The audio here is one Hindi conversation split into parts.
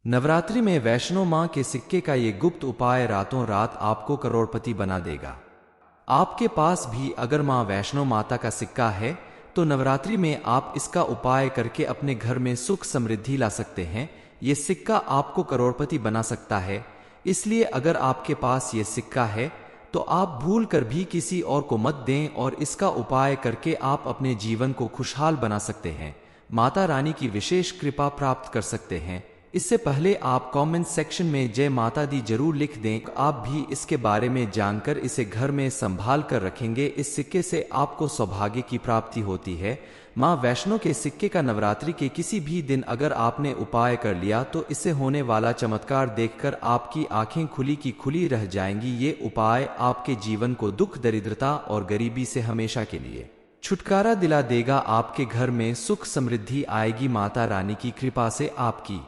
नवरात्रि में वैष्णो मां के सिक्के का ये गुप्त उपाय रातों रात आपको करोड़पति बना देगा। आपके पास भी अगर मां वैष्णो माता का सिक्का है तो नवरात्रि में आप इसका उपाय करके अपने घर में सुख समृद्धि ला सकते हैं। ये सिक्का आपको करोड़पति बना सकता है, इसलिए अगर आपके पास ये सिक्का है तो आप भूल कर भी किसी और को मत दें और इसका उपाय करके आप अपने जीवन को खुशहाल बना सकते हैं, माता रानी की विशेष कृपा प्राप्त कर सकते हैं। इससे पहले आप कमेंट सेक्शन में जय माता दी जरूर लिख दें। आप भी इसके बारे में जानकर इसे घर में संभाल कर रखेंगे। इस सिक्के से आपको सौभाग्य की प्राप्ति होती है। मां वैष्णो के सिक्के का नवरात्रि के किसी भी दिन अगर आपने उपाय कर लिया तो इससे होने वाला चमत्कार देखकर आपकी आंखें खुली की खुली रह जाएंगी। ये उपाय आपके जीवन को दुख, दरिद्रता और गरीबी से हमेशा के लिए छुटकारा दिला देगा। आपके घर में सुख समृद्धि आएगी। माता रानी की कृपा से आपकी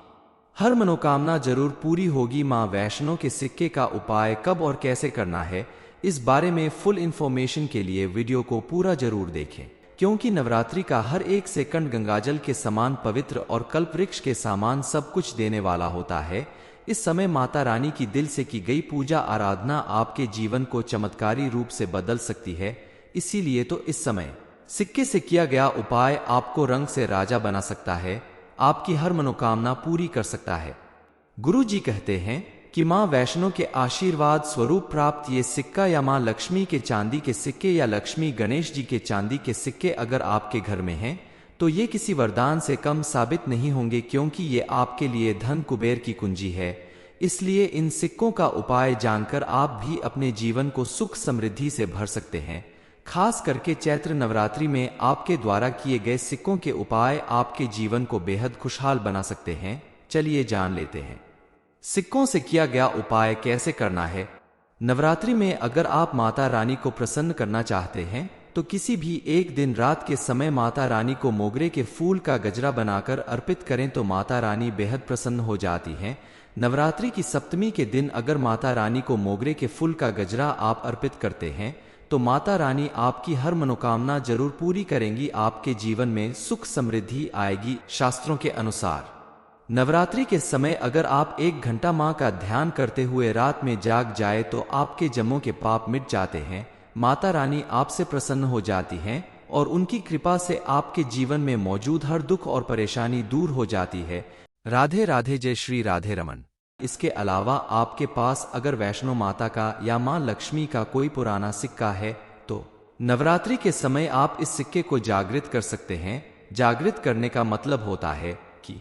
हर मनोकामना जरूर पूरी होगी। मां वैष्णो के सिक्के का उपाय कब और कैसे करना है, इस बारे में फुल इंफॉर्मेशन के लिए वीडियो को पूरा जरूर देखें, क्योंकि नवरात्रि का हर एक सेकंड गंगाजल के समान पवित्र और कल्पवृक्ष के समान सब कुछ देने वाला होता है। इस समय माता रानी की दिल से की गई पूजा आराधना आपके जीवन को चमत्कारी रूप से बदल सकती है। इसीलिए तो इस समय सिक्के से किया गया उपाय आपको रंग से राजा बना सकता है, आपकी हर मनोकामना पूरी कर सकता है। गुरु जी कहते हैं कि मां वैष्णो के आशीर्वाद स्वरूप प्राप्त ये सिक्का या मां लक्ष्मी के चांदी के सिक्के या लक्ष्मी गणेश जी के चांदी के सिक्के अगर आपके घर में हैं तो ये किसी वरदान से कम साबित नहीं होंगे, क्योंकि ये आपके लिए धन कुबेर की कुंजी है। इसलिए इन सिक्कों का उपाय जानकर आप भी अपने जीवन को सुख समृद्धि से भर सकते हैं। खास करके चैत्र नवरात्रि में आपके द्वारा किए गए सिक्कों के उपाय आपके जीवन को बेहद खुशहाल बना सकते हैं। चलिए जान लेते हैं सिक्कों से किया गया उपाय कैसे करना है। नवरात्रि में अगर आप माता रानी को प्रसन्न करना चाहते हैं तो किसी भी एक दिन रात के समय माता रानी को मोगरे के फूल का गजरा बनाकर अर्पित करें तो माता रानी बेहद प्रसन्न हो जाती हैं। नवरात्रि की सप्तमी के दिन अगर माता रानी को मोगरे के फूल का गजरा आप अर्पित करते हैं तो माता रानी आपकी हर मनोकामना जरूर पूरी करेंगी। आपके जीवन में सुख समृद्धि आएगी। शास्त्रों के अनुसार नवरात्रि के समय अगर आप 1 घंटा मां का ध्यान करते हुए रात में जाग जाए तो आपके जन्मों के पाप मिट जाते हैं। माता रानी आपसे प्रसन्न हो जाती हैं और उनकी कृपा से आपके जीवन में मौजूद हर दुख और परेशानी दूर हो जाती है। राधे राधे, जय श्री राधे रमन। इसके अलावा आपके पास अगर वैष्णो माता का या मां लक्ष्मी का कोई पुराना सिक्का है तो नवरात्रि के समय आप इस सिक्के को जागृत कर सकते हैं। जागृत करने का मतलब होता है कि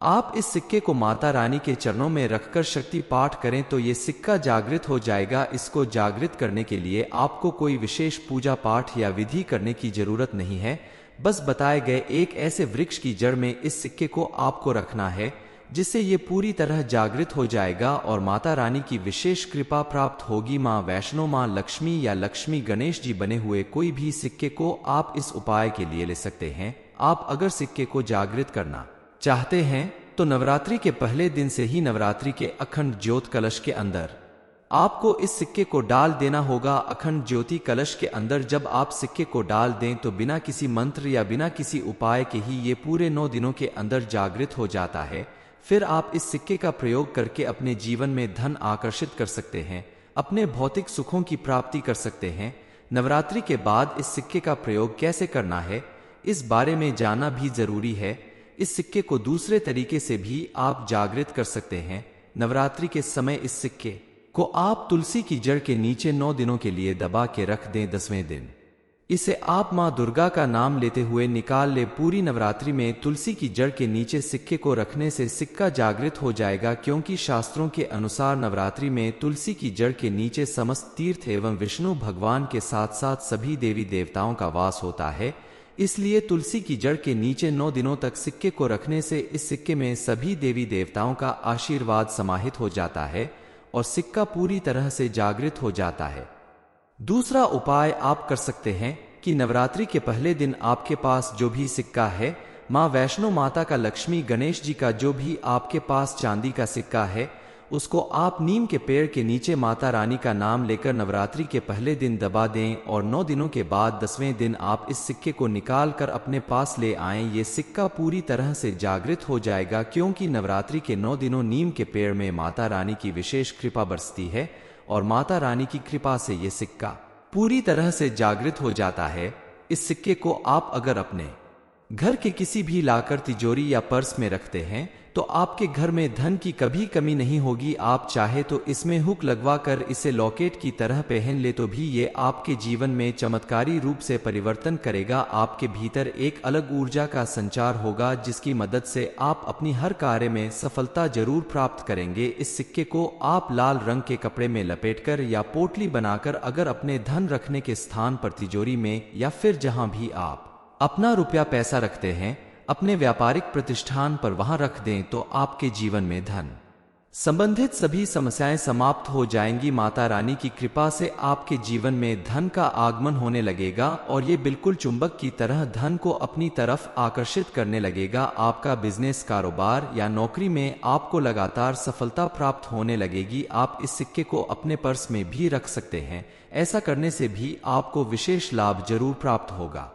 आप इस सिक्के को माता रानी के चरणों में रखकर शक्ति पाठ करें तो ये सिक्का जागृत हो जाएगा। इसको जागृत करने के लिए आपको कोई विशेष पूजा पाठ या विधि करने की जरूरत नहीं है। बस बताए गए एक ऐसे वृक्ष की जड़ में इस सिक्के को आपको रखना है जिससे ये पूरी तरह जागृत हो जाएगा और माता रानी की विशेष कृपा प्राप्त होगी। मां वैष्णो, मां लक्ष्मी या लक्ष्मी गणेश जी बने हुए कोई भी सिक्के को आप इस उपाय के लिए ले सकते हैं। आप अगर सिक्के को जागृत करना चाहते हैं तो नवरात्रि के पहले दिन से ही नवरात्रि के अखंड ज्योत कलश के अंदर आपको इस सिक्के को डाल देना होगा। अखंड ज्योति कलश के अंदर जब आप सिक्के को डाल दें तो बिना किसी मंत्र या बिना किसी उपाय के ही ये पूरे 9 दिनों के अंदर जागृत हो जाता है। फिर आप इस सिक्के का प्रयोग करके अपने जीवन में धन आकर्षित कर सकते हैं, अपने भौतिक सुखों की प्राप्ति कर सकते हैं। नवरात्रि के बाद इस सिक्के का प्रयोग कैसे करना है, इस बारे में जानना भी जरूरी है। इस सिक्के को दूसरे तरीके से भी आप जागृत कर सकते हैं। नवरात्रि के समय इस सिक्के को आप तुलसी की जड़ के नीचे 9 दिनों के लिए दबा के रख दें। 10वें दिन इसे आप मां दुर्गा का नाम लेते हुए निकाल ले। पूरी नवरात्रि में तुलसी की जड़ के नीचे सिक्के को रखने से सिक्का जागृत हो जाएगा, क्योंकि शास्त्रों के अनुसार नवरात्रि में तुलसी की जड़ के नीचे समस्त तीर्थ एवं विष्णु भगवान के साथ साथ सभी देवी देवताओं का वास होता है। इसलिए तुलसी की जड़ के नीचे 9 दिनों तक सिक्के को रखने से इस सिक्के में सभी देवी देवताओं का आशीर्वाद समाहित हो जाता है और सिक्का पूरी तरह से जागृत हो जाता है। दूसरा उपाय आप कर सकते हैं कि नवरात्रि के पहले दिन आपके पास जो भी सिक्का है, मां वैष्णो माता का, लक्ष्मी गणेश जी का जो भी आपके पास चांदी का सिक्का है, उसको आप नीम के पेड़ के नीचे माता रानी का नाम लेकर नवरात्रि के पहले दिन दबा दें और 9 दिनों के बाद 10वें दिन आप इस सिक्के को निकाल कर अपने पास ले आएं। ये सिक्का पूरी तरह से जागृत हो जाएगा, क्योंकि नवरात्रि के 9 दिनों नीम के पेड़ में माता रानी की विशेष कृपा बरसती है और माता रानी की कृपा से ये सिक्का पूरी तरह से जागृत हो जाता है। इस सिक्के को आप अगर अपने घर के किसी भी लाकर तिजोरी या पर्स में रखते हैं तो आपके घर में धन की कभी कमी नहीं होगी। आप चाहे तो इसमें हुक लगवा कर इसे लॉकेट की तरह पहन ले तो भी ये आपके जीवन में चमत्कारी रूप से परिवर्तन करेगा। आपके भीतर एक अलग ऊर्जा का संचार होगा जिसकी मदद से आप अपनी हर कार्य में सफलता जरूर प्राप्त करेंगे। इस सिक्के को आप लाल रंग के कपड़े में लपेटकर या पोटली बनाकर अगर अपने धन रखने के स्थान पर तिजोरी में या फिर जहां भी आप अपना रुपया पैसा रखते हैं अपने व्यापारिक प्रतिष्ठान पर वहां रख दें तो आपके जीवन में धन संबंधित सभी समस्याएं समाप्त हो जाएंगी। माता रानी की कृपा से आपके जीवन में धन का आगमन होने लगेगा और ये बिल्कुल चुंबक की तरह धन को अपनी तरफ आकर्षित करने लगेगा। आपका बिजनेस, कारोबार या नौकरी में आपको लगातार सफलता प्राप्त होने लगेगी। आप इस सिक्के को अपने पर्स में भी रख सकते हैं। ऐसा करने से भी आपको विशेष लाभ जरूर प्राप्त होगा,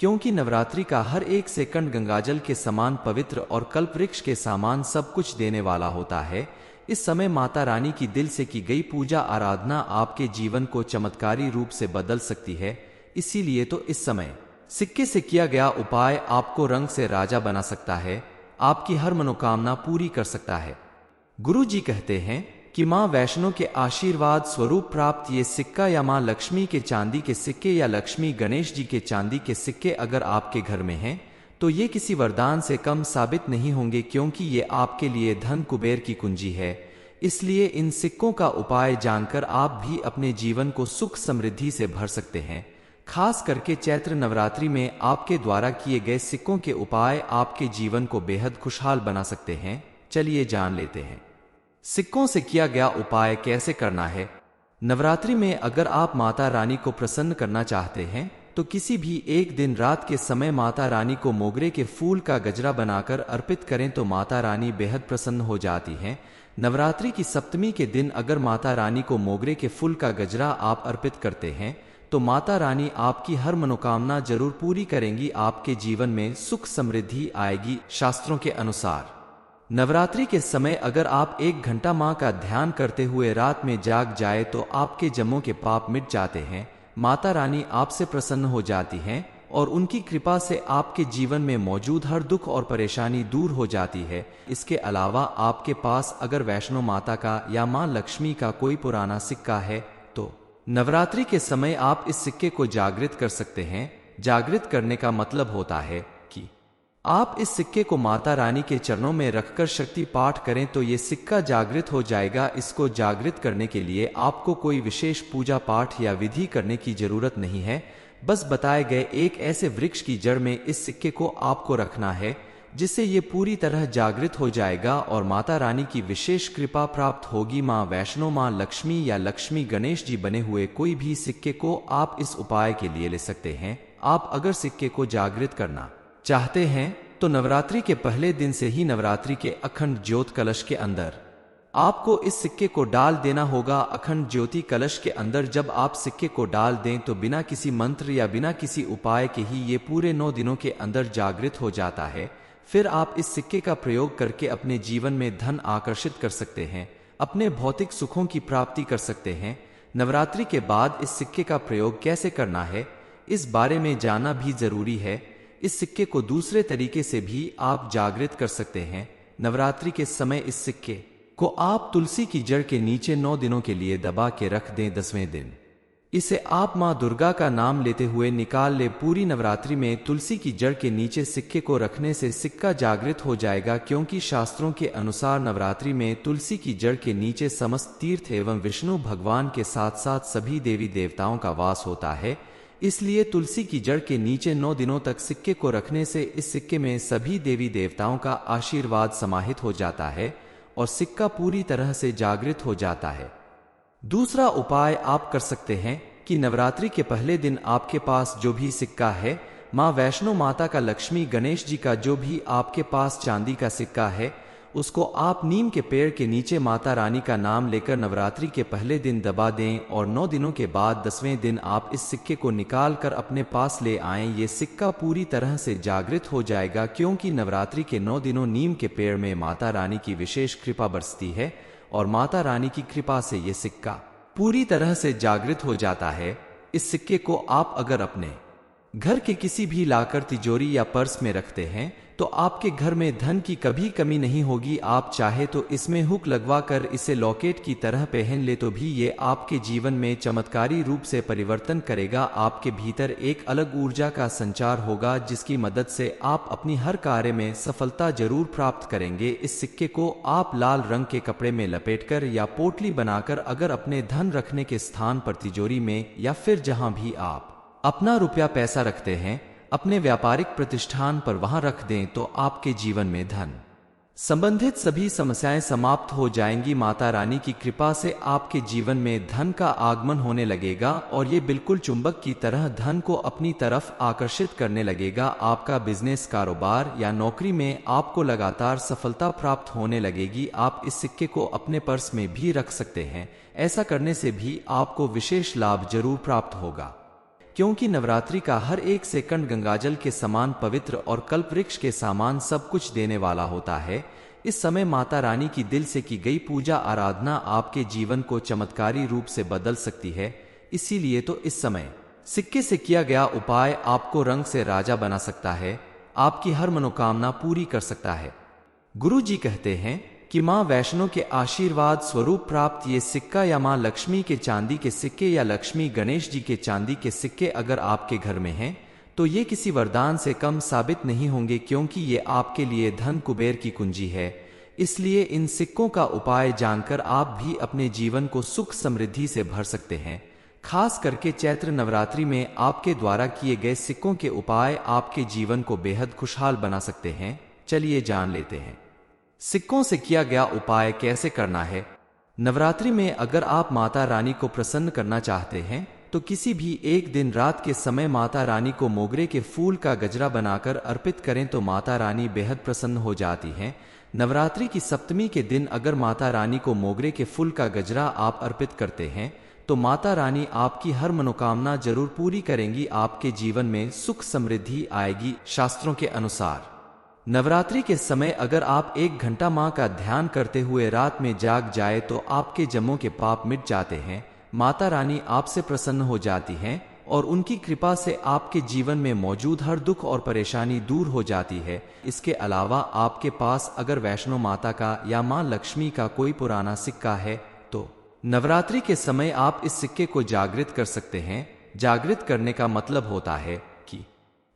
क्योंकि नवरात्रि का हर एक सेकंड गंगाजल के समान पवित्र और कल्पवृक्ष के समान सब कुछ देने वाला होता है। इस समय माता रानी की दिल से की गई पूजा आराधना आपके जीवन को चमत्कारी रूप से बदल सकती है। इसीलिए तो इस समय सिक्के से किया गया उपाय आपको रंग से राजा बना सकता है, आपकी हर मनोकामना पूरी कर सकता है। गुरु जी कहते हैं कि मां वैष्णो के आशीर्वाद स्वरूप प्राप्त ये सिक्का या मां लक्ष्मी के चांदी के सिक्के या लक्ष्मी गणेश जी के चांदी के सिक्के अगर आपके घर में हैं तो ये किसी वरदान से कम साबित नहीं होंगे, क्योंकि ये आपके लिए धन कुबेर की कुंजी है। इसलिए इन सिक्कों का उपाय जानकर आप भी अपने जीवन को सुख समृद्धि से भर सकते हैं। खास करके चैत्र नवरात्रि में आपके द्वारा किए गए सिक्कों के उपाय आपके जीवन को बेहद खुशहाल बना सकते हैं। चलिए जान लेते हैं सिक्कों से किया गया उपाय कैसे करना है। नवरात्रि में अगर आप माता रानी को प्रसन्न करना चाहते हैं तो किसी भी एक दिन रात के समय माता रानी को मोगरे के फूल का गजरा बनाकर अर्पित करें तो माता रानी बेहद प्रसन्न हो जाती हैं। नवरात्रि की सप्तमी के दिन अगर माता रानी को मोगरे के फूल का गजरा आप अर्पित करते हैं तो माता रानी आपकी हर मनोकामना जरूर पूरी करेंगी। आपके जीवन में सुख समृद्धि आएगी। शास्त्रों के अनुसार नवरात्रि के समय अगर आप 1 घंटा मां का ध्यान करते हुए रात में जाग जाए तो आपके जन्मों के पाप मिट जाते हैं। माता रानी आपसे प्रसन्न हो जाती हैं और उनकी कृपा से आपके जीवन में मौजूद हर दुख और परेशानी दूर हो जाती है। इसके अलावा आपके पास अगर वैष्णो माता का या मां लक्ष्मी का कोई पुराना सिक्का है तो नवरात्रि के समय आप इस सिक्के को जागृत कर सकते हैं। जागृत करने का मतलब होता है कि आप इस सिक्के को माता रानी के चरणों में रखकर शक्ति पाठ करें तो ये सिक्का जागृत हो जाएगा। इसको जागृत करने के लिए आपको कोई विशेष पूजा पाठ या विधि करने की जरूरत नहीं है। बस बताए गए एक ऐसे वृक्ष की जड़ में इस सिक्के को आपको रखना है जिससे ये पूरी तरह जागृत हो जाएगा और माता रानी की विशेष कृपा प्राप्त होगी। मां वैष्णो, मां लक्ष्मी या लक्ष्मी गणेश जी बने हुए कोई भी सिक्के को आप इस उपाय के लिए ले सकते हैं। आप अगर सिक्के को जागृत करना चाहते हैं तो नवरात्रि के पहले दिन से ही नवरात्रि के अखंड ज्योत कलश के अंदर आपको इस सिक्के को डाल देना होगा। अखंड ज्योति कलश के अंदर जब आप सिक्के को डाल दें तो बिना किसी मंत्र या बिना किसी उपाय के ही ये पूरे 9 दिनों के अंदर जागृत हो जाता है। फिर आप इस सिक्के का प्रयोग करके अपने जीवन में धन आकर्षित कर सकते हैं, अपने भौतिक सुखों की प्राप्ति कर सकते हैं। नवरात्रि के बाद इस सिक्के का प्रयोग कैसे करना है इस बारे में जानना भी जरूरी है। इस सिक्के को दूसरे तरीके से भी आप जागृत कर सकते हैं। नवरात्रि के समय इस सिक्के को आप तुलसी की जड़ के नीचे 9 दिनों के लिए दबा के रख दें। 10वें दिन इसे आप मां दुर्गा का नाम लेते हुए निकाल ले। पूरी नवरात्रि में तुलसी की जड़ के नीचे सिक्के को रखने से सिक्का जागृत हो जाएगा, क्योंकि शास्त्रों के अनुसार नवरात्रि में तुलसी की जड़ के नीचे समस्त तीर्थ एवं विष्णु भगवान के साथ साथ सभी देवी देवताओं का वास होता है। इसलिए तुलसी की जड़ के नीचे 9 दिनों तक सिक्के को रखने से इस सिक्के में सभी देवी देवताओं का आशीर्वाद समाहित हो जाता है और सिक्का पूरी तरह से जागृत हो जाता है। दूसरा उपाय आप कर सकते हैं कि नवरात्रि के पहले दिन आपके पास जो भी सिक्का है, मां वैष्णो माता का, लक्ष्मी गणेश जी का जो भी आपके पास चांदी का सिक्का है, उसको आप नीम के पेड़ के नीचे माता रानी का नाम लेकर नवरात्रि के पहले दिन दबा दें और 9 दिनों के बाद 10वें दिन आप इस सिक्के को निकाल कर अपने पास ले आएं। ये सिक्का पूरी तरह से जागृत हो जाएगा, क्योंकि नवरात्रि के 9 दिनों नीम के पेड़ में माता रानी की विशेष कृपा बरसती है और माता रानी की कृपा से ये सिक्का पूरी तरह से जागृत हो जाता है। इस सिक्के को आप अगर अपने घर के किसी भी लाकर तिजोरी या पर्स में रखते हैं तो आपके घर में धन की कभी कमी नहीं होगी। आप चाहे तो इसमें हुक लगवा कर इसे लॉकेट की तरह पहन ले तो भी ये आपके जीवन में चमत्कारी रूप से परिवर्तन करेगा। आपके भीतर एक अलग ऊर्जा का संचार होगा जिसकी मदद से आप अपनी हर कार्य में सफलता जरूर प्राप्त करेंगे। इस सिक्के को आप लाल रंग के कपड़े में लपेटकर या पोटली बनाकर अगर अपने धन रखने के स्थान पर तिजोरी में या फिर जहां भी आप अपना रुपया पैसा रखते हैं अपने व्यापारिक प्रतिष्ठान पर वहां रख दें तो आपके जीवन में धन संबंधित सभी समस्याएं समाप्त हो जाएंगी। माता रानी की कृपा से आपके जीवन में धन का आगमन होने लगेगा और ये बिल्कुल चुंबक की तरह धन को अपनी तरफ आकर्षित करने लगेगा। आपका बिजनेस, कारोबार या नौकरी में आपको लगातार सफलता प्राप्त होने लगेगी। आप इस सिक्के को अपने पर्स में भी रख सकते हैं। ऐसा करने से भी आपको विशेष लाभ जरूर प्राप्त होगा, क्योंकि नवरात्रि का हर एक सेकंड गंगाजल के समान पवित्र और कल्प वृक्ष के समान सब कुछ देने वाला होता है। इस समय माता रानी की दिल से की गई पूजा आराधना आपके जीवन को चमत्कारी रूप से बदल सकती है। इसीलिए तो इस समय सिक्के से किया गया उपाय आपको रंग से राजा बना सकता है, आपकी हर मनोकामना पूरी कर सकता है। गुरु जी कहते हैं कि मां वैष्णो के आशीर्वाद स्वरूप प्राप्त ये सिक्का या मां लक्ष्मी के चांदी के सिक्के या लक्ष्मी गणेश जी के चांदी के सिक्के अगर आपके घर में हैं तो ये किसी वरदान से कम साबित नहीं होंगे, क्योंकि ये आपके लिए धन कुबेर की कुंजी है। इसलिए इन सिक्कों का उपाय जानकर आप भी अपने जीवन को सुख समृद्धि से भर सकते हैं। खास करके चैत्र नवरात्रि में आपके द्वारा किए गए सिक्कों के उपाय आपके जीवन को बेहद खुशहाल बना सकते हैं। चलिए जान लेते हैं सिक्कों से किया गया उपाय कैसे करना है। नवरात्रि में अगर आप माता रानी को प्रसन्न करना चाहते हैं तो किसी भी एक दिन रात के समय माता रानी को मोगरे के फूल का गजरा बनाकर अर्पित करें तो माता रानी बेहद प्रसन्न हो जाती हैं। नवरात्रि की सप्तमी के दिन अगर माता रानी को मोगरे के फूल का गजरा आप अर्पित करते हैं तो माता रानी आपकी हर मनोकामना जरूर पूरी करेंगी। आपके जीवन में सुख समृद्धि आएगी। शास्त्रों के अनुसार नवरात्रि के समय अगर आप 1 घंटा मां का ध्यान करते हुए रात में जाग जाए तो आपके जन्मों के पाप मिट जाते हैं। माता रानी आपसे प्रसन्न हो जाती हैं और उनकी कृपा से आपके जीवन में मौजूद हर दुख और परेशानी दूर हो जाती है। इसके अलावा आपके पास अगर वैष्णो माता का या मां लक्ष्मी का कोई पुराना सिक्का है तो नवरात्रि के समय आप इस सिक्के को जागृत कर सकते हैं। जागृत करने का मतलब होता है कि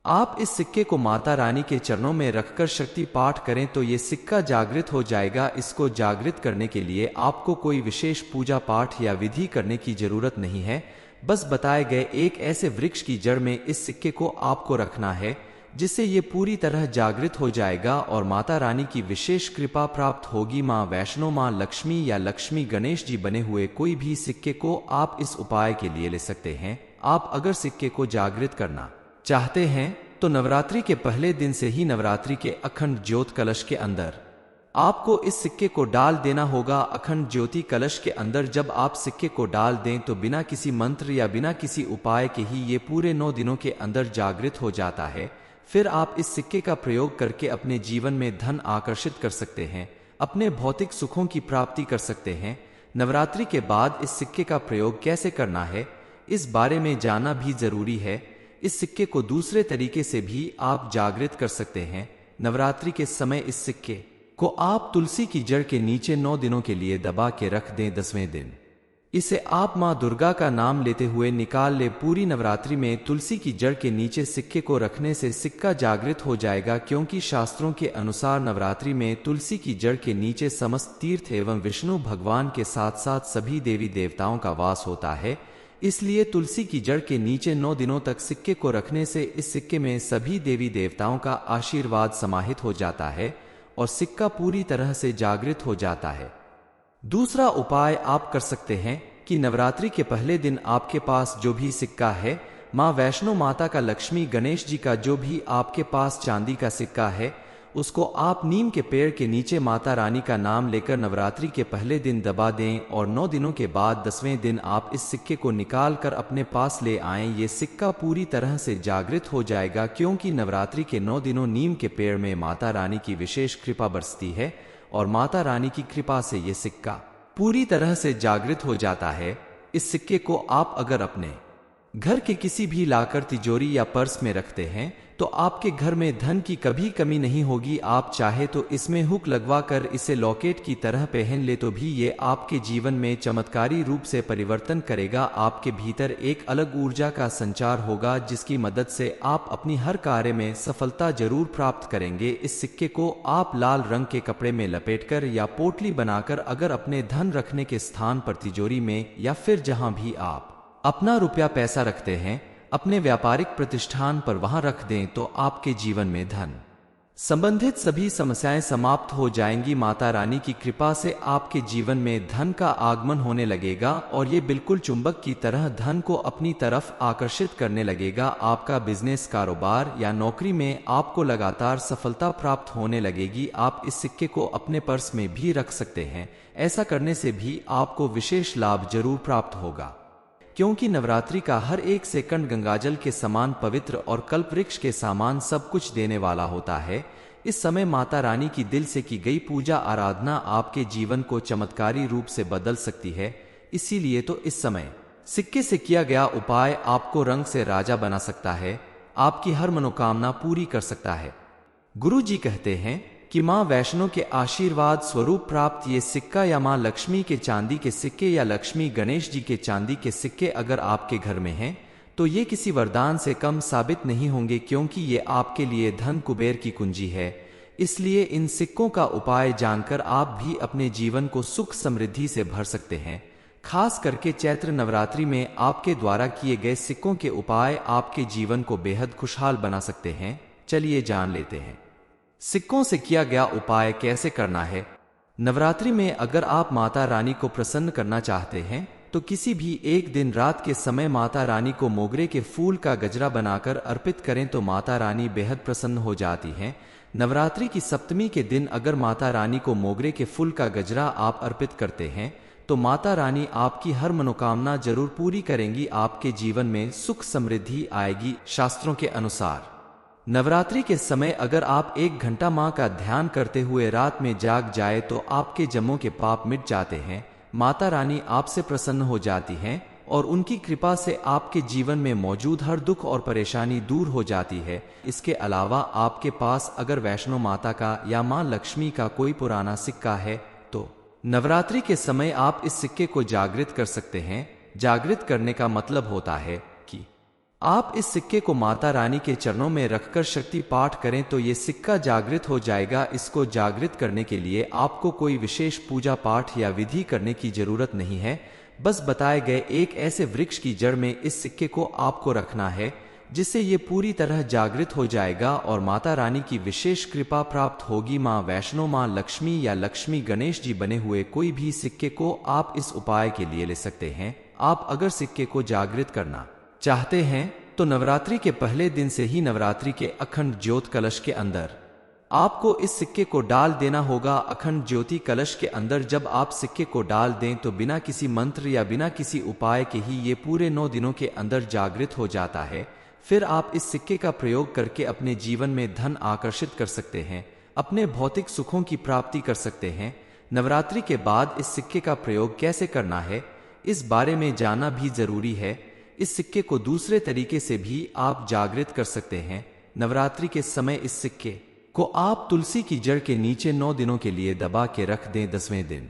आप इस सिक्के को माता रानी के चरणों में रखकर शक्ति पाठ करें तो ये सिक्का जागृत हो जाएगा। इसको जागृत करने के लिए आपको कोई विशेष पूजा पाठ या विधि करने की जरूरत नहीं है। बस बताए गए एक ऐसे वृक्ष की जड़ में इस सिक्के को आपको रखना है जिससे ये पूरी तरह जागृत हो जाएगा और माता रानी की विशेष कृपा प्राप्त होगी। मां वैष्णो, मां लक्ष्मी या लक्ष्मी गणेश जी बने हुए कोई भी सिक्के को आप इस उपाय के लिए ले सकते हैं। आप अगर सिक्के को जागृत करना चाहते हैं तो नवरात्रि के पहले दिन से ही नवरात्रि के अखंड ज्योत कलश के अंदर आपको इस सिक्के को डाल देना होगा। अखंड ज्योति कलश के अंदर जब आप सिक्के को डाल दें तो बिना किसी मंत्र या बिना किसी उपाय के ही ये पूरे 9 दिनों के अंदर जागृत हो जाता है। फिर आप इस सिक्के का प्रयोग करके अपने जीवन में धन आकर्षित कर सकते हैं, अपने भौतिक सुखों की प्राप्ति कर सकते हैं। नवरात्रि के बाद इस सिक्के का प्रयोग कैसे करना है इस बारे में जानना भी जरूरी है। इस सिक्के को दूसरे तरीके से भी आप जागृत कर सकते हैं। नवरात्रि के समय इस सिक्के को आप तुलसी की जड़ के नीचे 9 दिनों के लिए दबा के रख दें। 10वें दिन इसे आप मां दुर्गा का नाम लेते हुए निकाल ले। पूरी नवरात्रि में तुलसी की जड़ के नीचे सिक्के को रखने से सिक्का जागृत हो जाएगा, क्योंकि शास्त्रों के अनुसार नवरात्रि में तुलसी की जड़ के नीचे समस्त तीर्थ एवं विष्णु भगवान के साथ साथ सभी देवी देवताओं का वास होता है। इसलिए तुलसी की जड़ के नीचे 9 दिनों तक सिक्के को रखने से इस सिक्के में सभी देवी देवताओं का आशीर्वाद समाहित हो जाता है और सिक्का पूरी तरह से जागृत हो जाता है। दूसरा उपाय आप कर सकते हैं कि नवरात्रि के पहले दिन आपके पास जो भी सिक्का है, मां वैष्णो माता का, लक्ष्मी गणेश जी का जो भी आपके पास चांदी का सिक्का है, उसको आप नीम के पेड़ के नीचे माता रानी का नाम लेकर नवरात्रि के पहले दिन दबा दें और 9 दिनों के बाद 10वें दिन आप इस सिक्के को निकाल कर अपने पास ले आएं। ये सिक्का पूरी तरह से जागृत हो जाएगा, क्योंकि नवरात्रि के 9 दिनों नीम के पेड़ में माता रानी की विशेष कृपा बरसती है और माता रानी की कृपा से ये सिक्का पूरी तरह से जागृत हो जाता है। इस सिक्के को आप अगर अपने घर के किसी भी लाकर तिजोरी या पर्स में रखते हैं तो आपके घर में धन की कभी कमी नहीं होगी। आप चाहे तो इसमें हुक लगवा कर इसे लॉकेट की तरह पहन ले तो भी ये आपके जीवन में चमत्कारी रूप से परिवर्तन करेगा। आपके भीतर एक अलग ऊर्जा का संचार होगा जिसकी मदद से आप अपनी हर कार्य में सफलता जरूर प्राप्त करेंगे। इस सिक्के को आप लाल रंग के कपड़े में लपेटकर या पोटली बनाकर अगर अपने धन रखने के स्थान पर तिजोरी में या फिर जहां भी आप अपना रुपया पैसा रखते हैं अपने व्यापारिक प्रतिष्ठान पर वहां रख दें तो आपके जीवन में धन संबंधित सभी समस्याएं समाप्त हो जाएंगी। माता रानी की कृपा से आपके जीवन में धन का आगमन होने लगेगा और ये बिल्कुल चुंबक की तरह धन को अपनी तरफ आकर्षित करने लगेगा। आपका बिजनेस, कारोबार या नौकरी में आपको लगातार सफलता प्राप्त होने लगेगी। आप इस सिक्के को अपने पर्स में भी रख सकते हैं। ऐसा करने से भी आपको विशेष लाभ जरूर प्राप्त होगा, क्योंकि नवरात्रि का हर एक सेकंड गंगाजल के समान पवित्र और कल्पवृक्ष के समान सब कुछ देने वाला होता है। इस समय माता रानी की दिल से की गई पूजा आराधना आपके जीवन को चमत्कारी रूप से बदल सकती है। इसीलिए तो इस समय सिक्के से किया गया उपाय आपको रंग से राजा बना सकता है, आपकी हर मनोकामना पूरी कर सकता है। गुरु जी कहते हैं कि मां वैष्णो के आशीर्वाद स्वरूप प्राप्त ये सिक्का या मां लक्ष्मी के चांदी के सिक्के या लक्ष्मी गणेश जी के चांदी के सिक्के अगर आपके घर में हैं तो ये किसी वरदान से कम साबित नहीं होंगे, क्योंकि ये आपके लिए धन कुबेर की कुंजी है। इसलिए इन सिक्कों का उपाय जानकर आप भी अपने जीवन को सुख समृद्धि से भर सकते हैं। खास करके चैत्र नवरात्रि में आपके द्वारा किए गए सिक्कों के उपाय आपके जीवन को बेहद खुशहाल बना सकते हैं। चलिए जान लेते हैं सिक्कों से किया गया उपाय कैसे करना है। नवरात्रि में अगर आप माता रानी को प्रसन्न करना चाहते हैं तो किसी भी एक दिन रात के समय माता रानी को मोगरे के फूल का गजरा बनाकर अर्पित करें तो माता रानी बेहद प्रसन्न हो जाती हैं। नवरात्रि की सप्तमी के दिन अगर माता रानी को मोगरे के फूल का गजरा आप अर्पित करते हैं तो माता रानी आपकी हर मनोकामना जरूर पूरी करेंगी। आपके जीवन में सुख समृद्धि आएगी। शास्त्रों के अनुसार नवरात्रि के समय अगर आप 1 घंटा मां का ध्यान करते हुए रात में जाग जाए तो आपके जन्मों के पाप मिट जाते हैं। माता रानी आपसे प्रसन्न हो जाती हैं और उनकी कृपा से आपके जीवन में मौजूद हर दुख और परेशानी दूर हो जाती है। इसके अलावा आपके पास अगर वैष्णो माता का या मां लक्ष्मी का कोई पुराना सिक्का है तो नवरात्रि के समय आप इस सिक्के को जागृत कर सकते हैं। जागृत करने का मतलब होता है कि आप इस सिक्के को माता रानी के चरणों में रखकर शक्ति पाठ करें तो ये सिक्का जागृत हो जाएगा। इसको जागृत करने के लिए आपको कोई विशेष पूजा पाठ या विधि करने की जरूरत नहीं है। बस बताए गए एक ऐसे वृक्ष की जड़ में इस सिक्के को आपको रखना है जिससे ये पूरी तरह जागृत हो जाएगा और माता रानी की विशेष कृपा प्राप्त होगी। मां वैष्णो, मां लक्ष्मी या लक्ष्मी गणेश जी बने हुए कोई भी सिक्के को आप इस उपाय के लिए ले सकते हैं। आप अगर सिक्के को जागृत करना चाहते हैं तो नवरात्रि के पहले दिन से ही नवरात्रि के अखंड ज्योत कलश के अंदर आपको इस सिक्के को डाल देना होगा। अखंड ज्योति कलश के अंदर जब आप सिक्के को डाल दें तो बिना किसी मंत्र या बिना किसी उपाय के ही ये पूरे 9 दिनों के अंदर जागृत हो जाता है। फिर आप इस सिक्के का प्रयोग करके अपने जीवन में धन आकर्षित कर सकते हैं, अपने भौतिक सुखों की प्राप्ति कर सकते हैं। नवरात्रि के बाद इस सिक्के का प्रयोग कैसे करना है इस बारे में जानना भी जरूरी है। इस सिक्के को दूसरे तरीके से भी आप जागृत कर सकते हैं। नवरात्रि के समय इस सिक्के को आप तुलसी की जड़ के नीचे 9 दिनों के लिए दबा के रख दें। 10वें दिन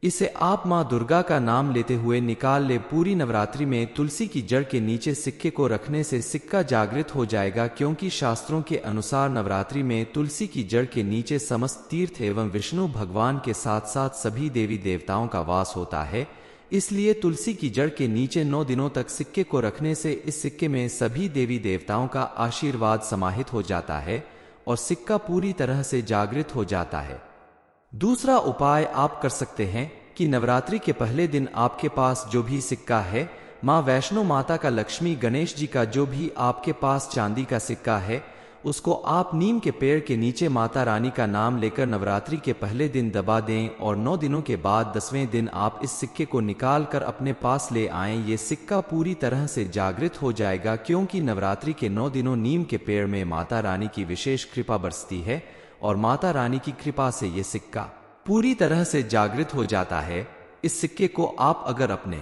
इसे आप मां दुर्गा का नाम लेते हुए निकाल ले। पूरी नवरात्रि में तुलसी की जड़ के नीचे सिक्के को रखने से सिक्का जागृत हो जाएगा, क्योंकि शास्त्रों के अनुसार नवरात्रि में तुलसी की जड़ के नीचे समस्त तीर्थ एवं विष्णु भगवान के साथ साथ सभी देवी देवताओं का वास होता है। इसलिए तुलसी की जड़ के नीचे 9 दिनों तक सिक्के को रखने से इस सिक्के में सभी देवी देवताओं का आशीर्वाद समाहित हो जाता है और सिक्का पूरी तरह से जागृत हो जाता है। दूसरा उपाय आप कर सकते हैं कि नवरात्रि के पहले दिन आपके पास जो भी सिक्का है, मां वैष्णो माता का, लक्ष्मी गणेश जी का जो भी आपके पास चांदी का सिक्का है, उसको आप नीम के पेड़ के नीचे माता रानी का नाम लेकर नवरात्रि के पहले दिन दबा दें और 9 दिनों के बाद 10वें दिन आप इस सिक्के को निकाल कर अपने पास ले आएं। ये सिक्का पूरी तरह से जागृत हो जाएगा, क्योंकि नवरात्रि के 9 दिनों नीम के पेड़ में माता रानी की विशेष कृपा बरसती है और माता रानी की कृपा से ये सिक्का पूरी तरह से जागृत हो जाता है। इस सिक्के को आप अगर अपने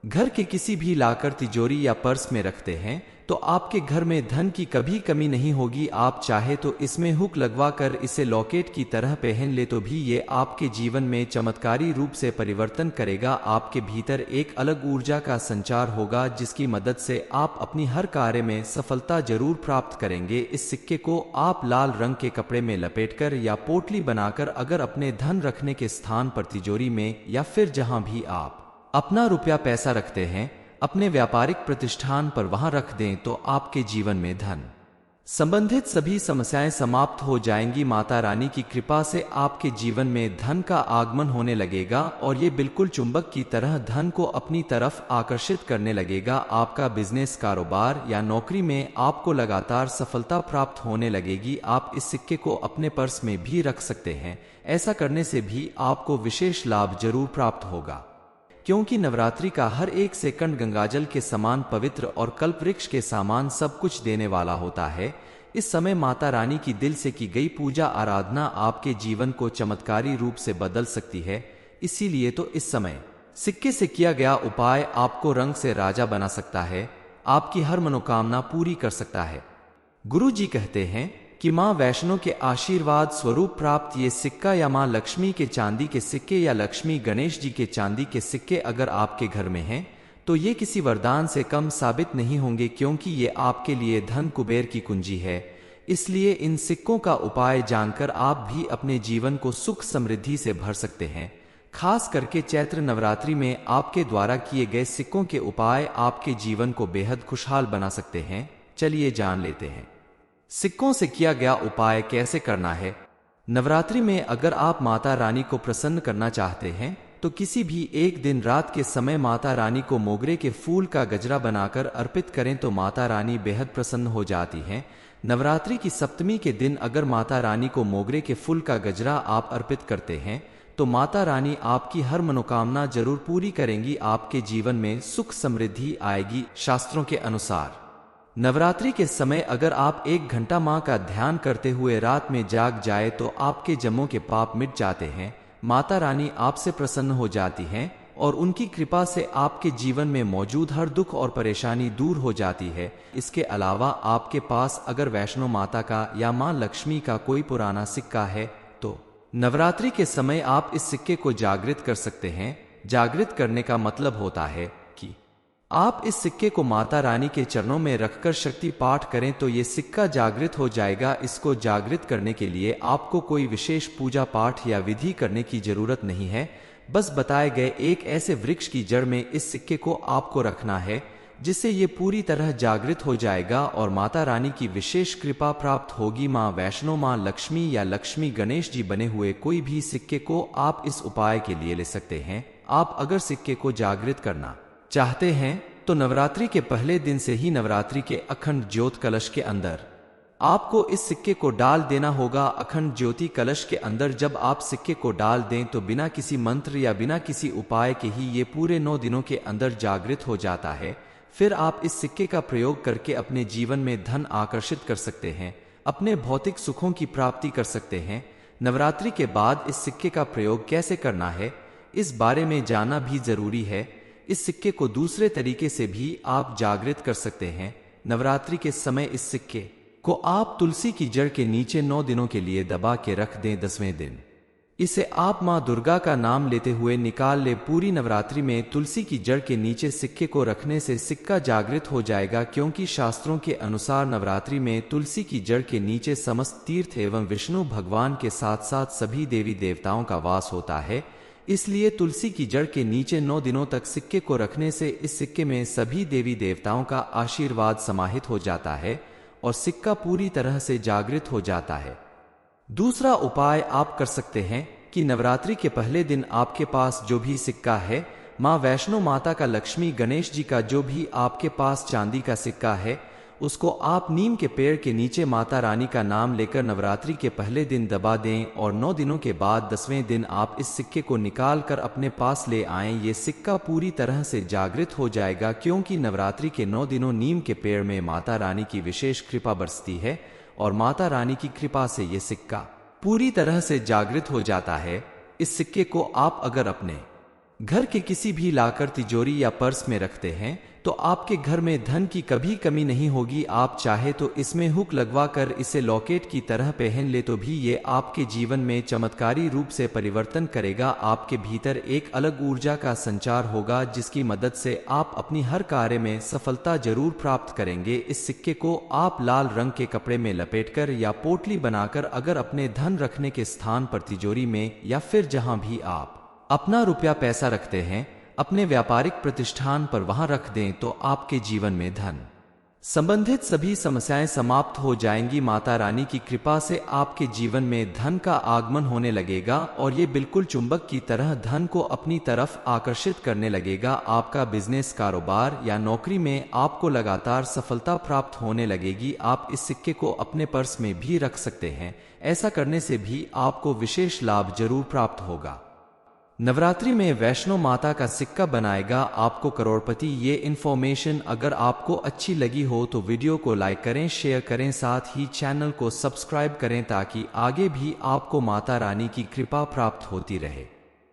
घर के किसी भी लाकर तिजोरी या पर्स में रखते हैं तो आपके घर में धन की कभी कमी नहीं होगी। आप चाहे तो इसमें हुक लगवा कर इसे लॉकेट की तरह पहन ले तो भी ये आपके जीवन में चमत्कारी रूप से परिवर्तन करेगा। आपके भीतर एक अलग ऊर्जा का संचार होगा जिसकी मदद से आप अपनी हर कार्य में सफलता जरूर प्राप्त करेंगे। इस सिक्के को आप लाल रंग के कपड़े में लपेटकर या पोटली बनाकर अगर अपने धन रखने के स्थान पर तिजोरी में या फिर जहां भी आप अपना रुपया पैसा रखते हैं अपने व्यापारिक प्रतिष्ठान पर वहां रख दें तो आपके जीवन में धन संबंधित सभी समस्याएं समाप्त हो जाएंगी। माता रानी की कृपा से आपके जीवन में धन का आगमन होने लगेगा और ये बिल्कुल चुंबक की तरह धन को अपनी तरफ आकर्षित करने लगेगा। आपका बिजनेस, कारोबार या नौकरी में आपको लगातार सफलता प्राप्त होने लगेगी। आप इस सिक्के को अपने पर्स में भी रख सकते हैं। ऐसा करने से भी आपको विशेष लाभ जरूर प्राप्त होगा, क्योंकि नवरात्रि का हर एक सेकंड गंगाजल के समान पवित्र और कल्पवृक्ष के समान सब कुछ देने वाला होता है। इस समय माता रानी की दिल से की गई पूजा आराधना आपके जीवन को चमत्कारी रूप से बदल सकती है। इसीलिए तो इस समय सिक्के से किया गया उपाय आपको रंग से राजा बना सकता है, आपकी हर मनोकामना पूरी कर सकता है। गुरु जी कहते हैं कि मां वैष्णो के आशीर्वाद स्वरूप प्राप्त ये सिक्का या मां लक्ष्मी के चांदी के सिक्के या लक्ष्मी गणेश जी के चांदी के सिक्के अगर आपके घर में हैं तो ये किसी वरदान से कम साबित नहीं होंगे, क्योंकि ये आपके लिए धन कुबेर की कुंजी है। इसलिए इन सिक्कों का उपाय जानकर आप भी अपने जीवन को सुख समृद्धि से भर सकते हैं। खास करके चैत्र नवरात्रि में आपके द्वारा किए गए सिक्कों के उपाय आपके जीवन को बेहद खुशहाल बना सकते हैं। चलिए जान लेते हैं सिक्कों से किया गया उपाय कैसे करना है। नवरात्रि में अगर आप माता रानी को प्रसन्न करना चाहते हैं तो किसी भी एक दिन रात के समय माता रानी को मोगरे के फूल का गजरा बनाकर अर्पित करें तो माता रानी बेहद प्रसन्न हो जाती हैं। नवरात्रि की सप्तमी के दिन अगर माता रानी को मोगरे के फूल का गजरा आप अर्पित करते हैं तो माता रानी आपकी हर मनोकामना जरूर पूरी करेंगी। आपके जीवन में सुख समृद्धि आएगी। शास्त्रों के अनुसार नवरात्रि के समय अगर आप 1 घंटा मां का ध्यान करते हुए रात में जाग जाए तो आपके जन्मों के पाप मिट जाते हैं। माता रानी आपसे प्रसन्न हो जाती हैं और उनकी कृपा से आपके जीवन में मौजूद हर दुख और परेशानी दूर हो जाती है। इसके अलावा आपके पास अगर वैष्णो माता का या मां लक्ष्मी का कोई पुराना सिक्का है तो नवरात्रि के समय आप इस सिक्के को जागृत कर सकते हैं। जागृत करने का मतलब होता है कि आप इस सिक्के को माता रानी के चरणों में रखकर शक्ति पाठ करें तो ये सिक्का जागृत हो जाएगा। इसको जागृत करने के लिए आपको कोई विशेष पूजा पाठ या विधि करने की जरूरत नहीं है। बस बताए गए एक ऐसे वृक्ष की जड़ में इस सिक्के को आपको रखना है जिससे ये पूरी तरह जागृत हो जाएगा और माता रानी की विशेष कृपा प्राप्त होगी। मां वैष्णो, मां लक्ष्मी या लक्ष्मी गणेश जी बने हुए कोई भी सिक्के को आप इस उपाय के लिए ले सकते हैं। आप अगर सिक्के को जागृत करना चाहते हैं तो नवरात्रि के पहले दिन से ही नवरात्रि के अखंड ज्योत कलश के अंदर आपको इस सिक्के को डाल देना होगा। अखंड ज्योति कलश के अंदर जब आप सिक्के को डाल दें तो बिना किसी मंत्र या बिना किसी उपाय के ही ये पूरे 9 दिनों के अंदर जागृत हो जाता है। फिर आप इस सिक्के का प्रयोग करके अपने जीवन में धन आकर्षित कर सकते हैं, अपने भौतिक सुखों की प्राप्ति कर सकते हैं। नवरात्रि के बाद इस सिक्के का प्रयोग कैसे करना है इस बारे में जानना भी जरूरी है। इस सिक्के को दूसरे तरीके से भी आप जागृत कर सकते हैं। नवरात्रि के समय इस सिक्के को आप तुलसी की जड़ के नीचे 9 दिनों के लिए दबा के रख दें। 10वें दिन इसे आप मां दुर्गा का नाम लेते हुए निकाल ले। पूरी नवरात्रि में तुलसी की जड़ के नीचे सिक्के को रखने से सिक्का जागृत हो जाएगा, क्योंकि शास्त्रों के अनुसार नवरात्रि में तुलसी की जड़ के नीचे समस्त तीर्थ एवं विष्णु भगवान के साथ साथ सभी देवी देवताओं का वास होता है। इसलिए तुलसी की जड़ के नीचे 9 दिनों तक सिक्के को रखने से इस सिक्के में सभी देवी देवताओं का आशीर्वाद समाहित हो जाता है और सिक्का पूरी तरह से जागृत हो जाता है। दूसरा उपाय आप कर सकते हैं कि नवरात्रि के पहले दिन आपके पास जो भी सिक्का है, मां वैष्णो माता का, लक्ष्मी गणेश जी का जो भी आपके पास चांदी का सिक्का है, उसको आप नीम के पेड़ के नीचे माता रानी का नाम लेकर नवरात्रि के पहले दिन दबा दें और 9 दिनों के बाद 10वें दिन आप इस सिक्के को निकाल कर अपने पास ले आएं। ये सिक्का पूरी तरह से जागृत हो जाएगा, क्योंकि नवरात्रि के 9 दिनों नीम के पेड़ में माता रानी की विशेष कृपा बरसती है और माता रानी की कृपा से ये सिक्का पूरी तरह से जागृत हो जाता है। इस सिक्के को आप अगर अपने घर के किसी भी लाकर तिजोरी या पर्स में रखते हैं तो आपके घर में धन की कभी कमी नहीं होगी। आप चाहे तो इसमें हुक लगवा कर इसे लॉकेट की तरह पहन ले तो भी ये आपके जीवन में चमत्कारी रूप से परिवर्तन करेगा। आपके भीतर एक अलग ऊर्जा का संचार होगा जिसकी मदद से आप अपनी हर कार्य में सफलता जरूर प्राप्त करेंगे। इस सिक्के को आप लाल रंग के कपड़े में लपेटकर या पोटली बनाकर अगर अपने धन रखने के स्थान पर तिजोरी में या फिर जहां भी आप अपना रुपया पैसा रखते हैं अपने व्यापारिक प्रतिष्ठान पर वहां रख दें तो आपके जीवन में धन संबंधित सभी समस्याएं समाप्त हो जाएंगी। माता रानी की कृपा से आपके जीवन में धन का आगमन होने लगेगा और ये बिल्कुल चुंबक की तरह धन को अपनी तरफ आकर्षित करने लगेगा। आपका बिजनेस, कारोबार या नौकरी में आपको लगातार सफलता प्राप्त होने लगेगी। आप इस सिक्के को अपने पर्स में भी रख सकते हैं। ऐसा करने से भी आपको विशेष लाभ जरूर प्राप्त होगा। नवरात्रि में वैष्णो माता का सिक्का बनाएगा आपको करोड़पति। ये इन्फॉर्मेशन अगर आपको अच्छी लगी हो तो वीडियो को लाइक करें, शेयर करें, साथ ही चैनल को सब्सक्राइब करें ताकि आगे भी आपको माता रानी की कृपा प्राप्त होती रहे।